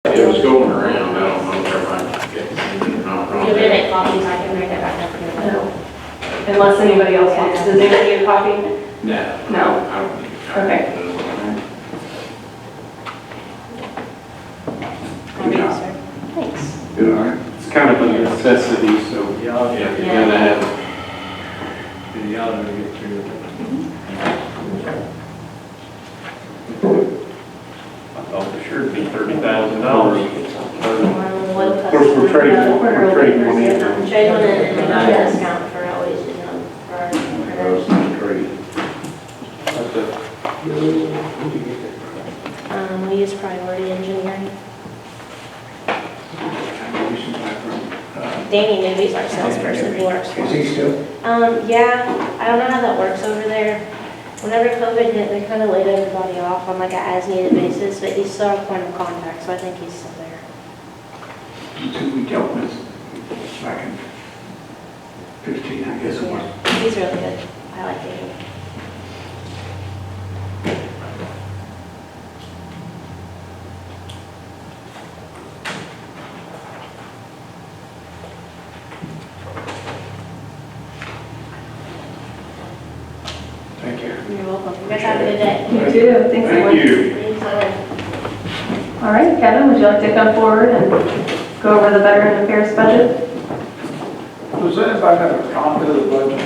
It was going around, I don't know if everybody gets it or not. You're gonna make copies, I can make it back up here. No. Unless anybody else wants. Does anybody need a copy? No. No. I don't think. Okay. How are you, sir? Thanks. Good, all right. It's kind of a necessity, so y'all, Yeah, you're Yeah. gonna have, y'all gonna get through it. I thought for sure it'd be $30,000. Of course, we're trading one in. Trade one in and we got a discount for always, for our printers. We use Priority Engineering. Danny Newby's our salesperson, he works for us. Is he still? Yeah, I don't know how that works over there. Whenever COVID hit, they kind of laid everybody off on like a as-needed basis, but he's still our point of contact, so I think he's still there. Who we dealt with back in 15, I guess it was. Yeah, he's really good. I like him. Thank you. You're welcome. You guys have a good day. You too. Thanks so much. Thank you. Thanks, All right, Kevin, would you like to come forward and go over the Veteran Affairs budget? Does anybody have a copy of the budget?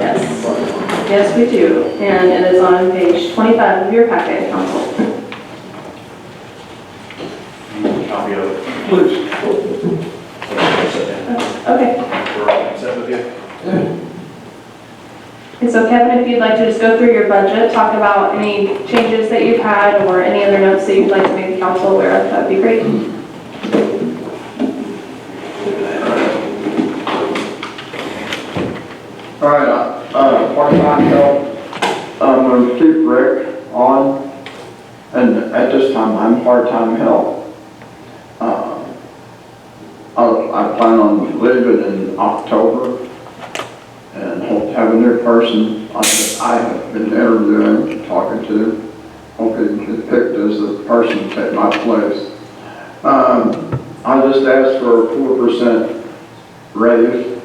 Yes. Yes, we do. And it is on page 25 of your packet, council. Copy of it. Please. Okay. We're all set with you? And so Kevin, if you'd like to just go through your budget, talk about any changes that you've had or any other notes that you'd like to make the council aware of, that'd be great. All right, part-time help, I'm going to keep Rick on, and at this time, I'm part-time help. I plan on leaving in October, and hope to have a new person I have been interviewing, talking to, hoping to get picked as the person to take my place. I just asked for a 4% raise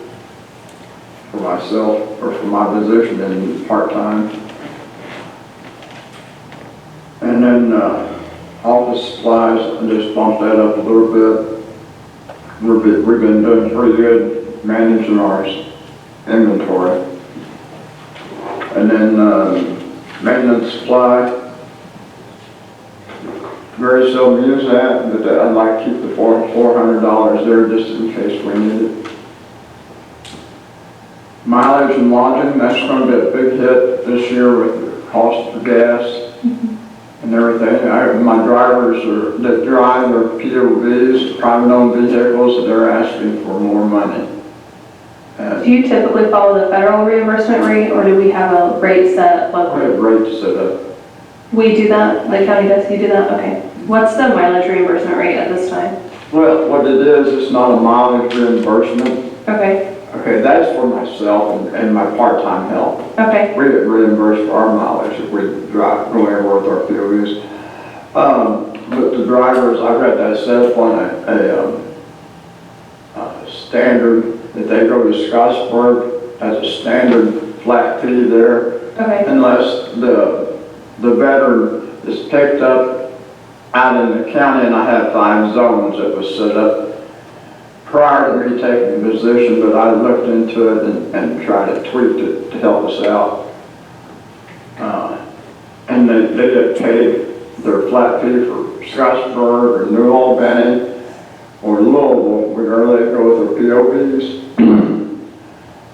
for myself, or for my position in part-time. And then office supplies, I just bumped that up a little bit. We've been doing pretty good managing our inventory. And then maintenance supply, very seldom use that, but I'd like to keep the $400 there just in case we need it. Mileage and lodging, that's going to be a big hit this year with the cost of gas and everything. My drivers that drive their POVs, private owned vehicles, they're asking for more money. Do you typically follow the federal reimbursement rate, or do we have a rate set I locally? have rates set up. We do that? The county does? You do that? Okay. What's the mileage reimbursement rate at this time? Well, what it is, it's not a mileage reimbursement. Okay. Okay, that's for myself and my part-time help. Okay. We get reimbursed for our mileage if we drive, go anywhere with our POVs. But the drivers, I've got that set up on a standard that they go to Scottsburg as a standard flat fee there. Okay. Unless the veteran is picked up out in the county, and I have 5 zones that was set up prior to me taking the position, but I looked into it and tried to tweak it to help us out. And they had paid their flat fee for Scottsburg or New Albany or Louisville, wherever they go with their POVs.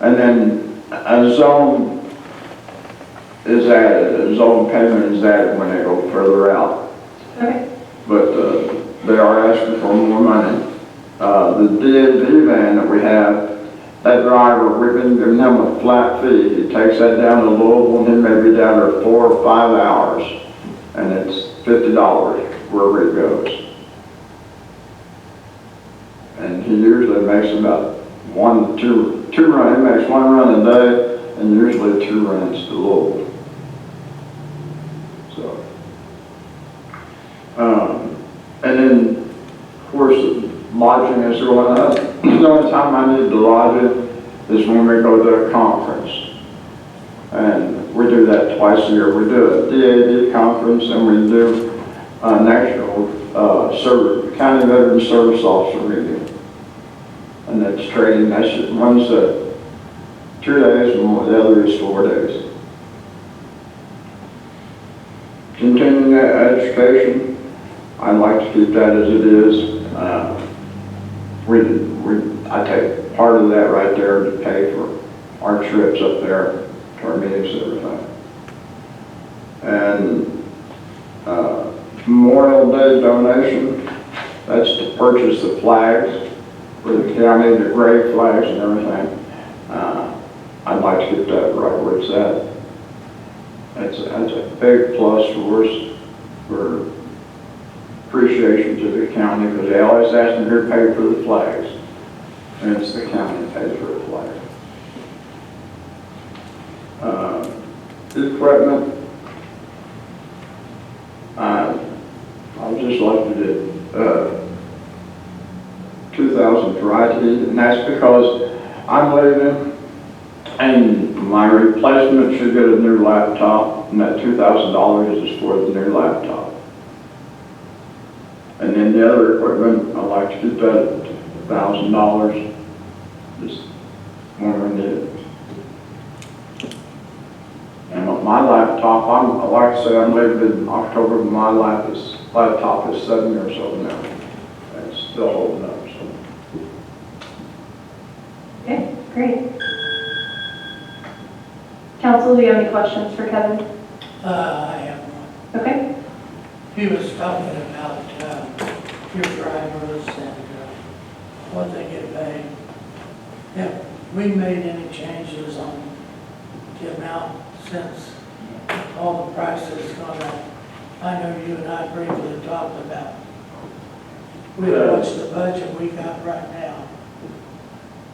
And then a zone is added, a zone payment is added when they go further out. Okay. But they are asking for more money. The DAV van that we have, that driver, we've been giving him a flat fee. He takes that down to Louisville, and he may be down there 4 or 5 hours, and it's $50 wherever he goes. And he usually makes about 1 to 2 runs. He makes 1 run a day, and usually 2 runs to Louisville. So, and then then, of course, lodging is going up. The only time I need to lodge it is when we go to a conference. And we do that twice a year. We do a DAD conference and we do a national county veteran service officer meeting. And that's training, one's 2 days and the other is 4 days. Continuing education, I'd like to keep that as it is. I take part of that right there to pay for our trips up there to our meetings and everything. And Memorial Day donation, that's to purchase the flags for the county, the gray flags and everything. I'd like to get that right where it's at. That's a big plus for us, for appreciation to the county, because they always ask me who paid for the flags. And it's the county that pays for the flag. Equipment, I was just left at 2,000 for IT, and that's because I'm leaving, and my replacement should get a new laptop, and that $2,000 is for the new laptop. And then the other equipment, I'd like to keep that at $1,000, just when we need it. And my laptop, like I said, I'm leaving in October, but my laptop is 7 years old now. And it's still holding up, so. Okay, great. Council, do you have any questions for Kevin? I have one. Okay. He was talking about your drivers and what they get paid. Have we made any changes on the amount since all the prices gone up? I know you and I briefly talked about, what's the budget we got right now?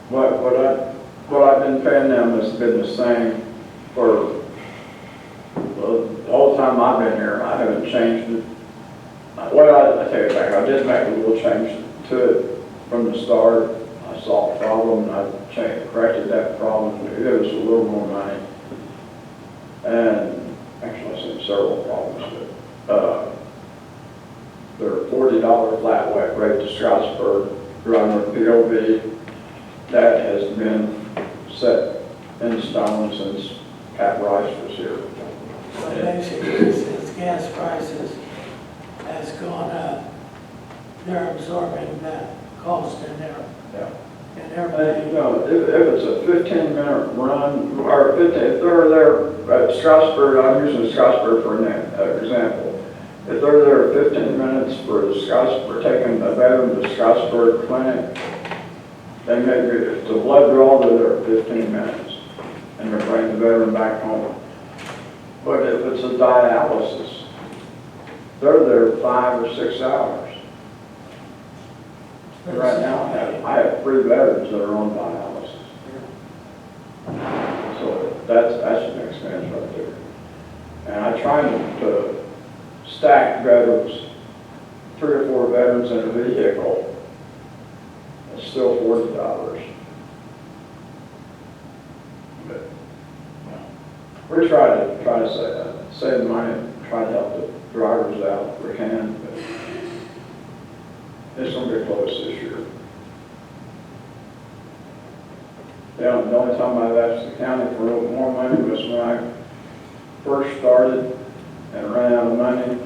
What I've been paying them has been the same for, well, the whole time I've been here. I haven't changed it. Well, I take it back. I did make a little change to it from the start. I saw a problem and I corrected that problem. It was a little more money. And actually I seen several problems, but there are $40 flat rate to Scottsburg, driving with POV. That has been set in stone since Pat Rice was here. So basically, since gas prices has gone up, they're absorbing that cost in there. Yeah. And everybody, You know, if it's a 15-minute run, or if they're there at Scottsburg, I'm using Scottsburg for an example. If they're there 15 minutes for taking a veteran to Scottsburg Clinic, they may be, if it's a blood draw, they're there 15 minutes, and they're bringing the veteran back home. But if it's a dialysis, they're there 5 or 6 hours. Right now, I have 3 veterans that are on dialysis. So that's an expense right there. And I try to stack veterans, 3 or 4 veterans in a vehicle. It's still $40. But we try to save money, try to help the drivers out if we can. But it's going to be close this year. The only time I've asked the county for a little more money was when I first started and ran out of money,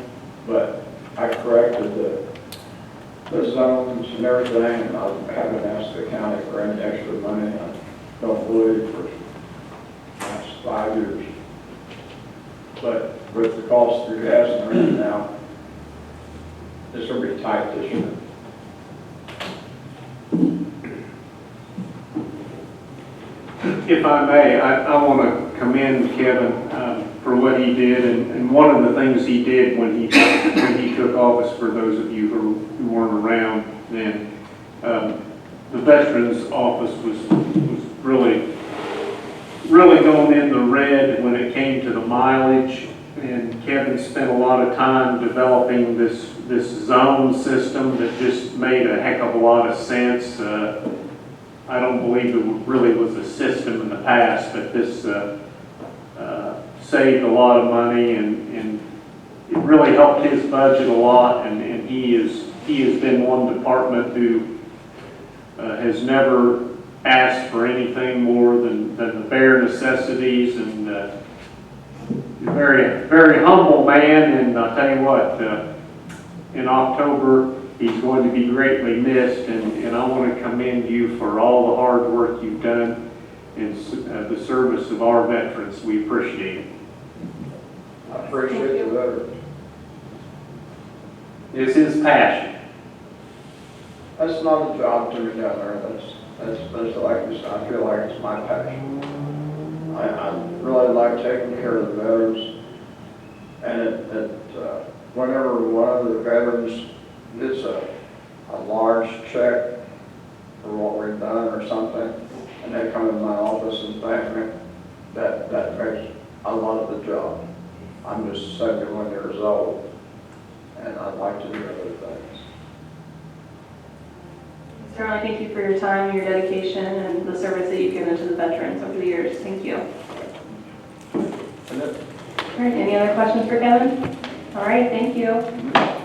but I corrected the zones and everything, and I haven't asked the county for any extra money. I don't believe for the last 5 years. But with the cost of gas and everything now, it's going to be tight this year. If I may, I want to commend Kevin for what he did, and one of the things he did when he took office, for those of you who weren't around then, the Veterans Office was really going in the red when it came to the mileage, and Kevin spent a lot of time developing this this zone system that just made a heck of a lot of sense. I don't believe it really was a system in the past, but this saved a lot of money and it really helped his budget a lot, and he has been one department who has never asked for anything more than the bare necessities, and very, very humble man, and I'll tell you what, in October, he's going to be greatly missed, and I want to commend you for all the hard work you've done in the service of our veterans. We appreciate it. I appreciate the veterans. It's his passion. That's not a job to me down there, that's like, I feel like it's my passion. I really like taking care of the veterans, and whenever one of the veterans gets a large check for what we've done or something, and they come in my office and thank me, that makes a lot of the job. I'm just 71 years old, and I'd like to do other things. Mr. Ronnie, thank you for your time, your dedication, and the service that you've given to the veterans over the years. Thank you. And All right, any other questions for Kevin? All right, thank you.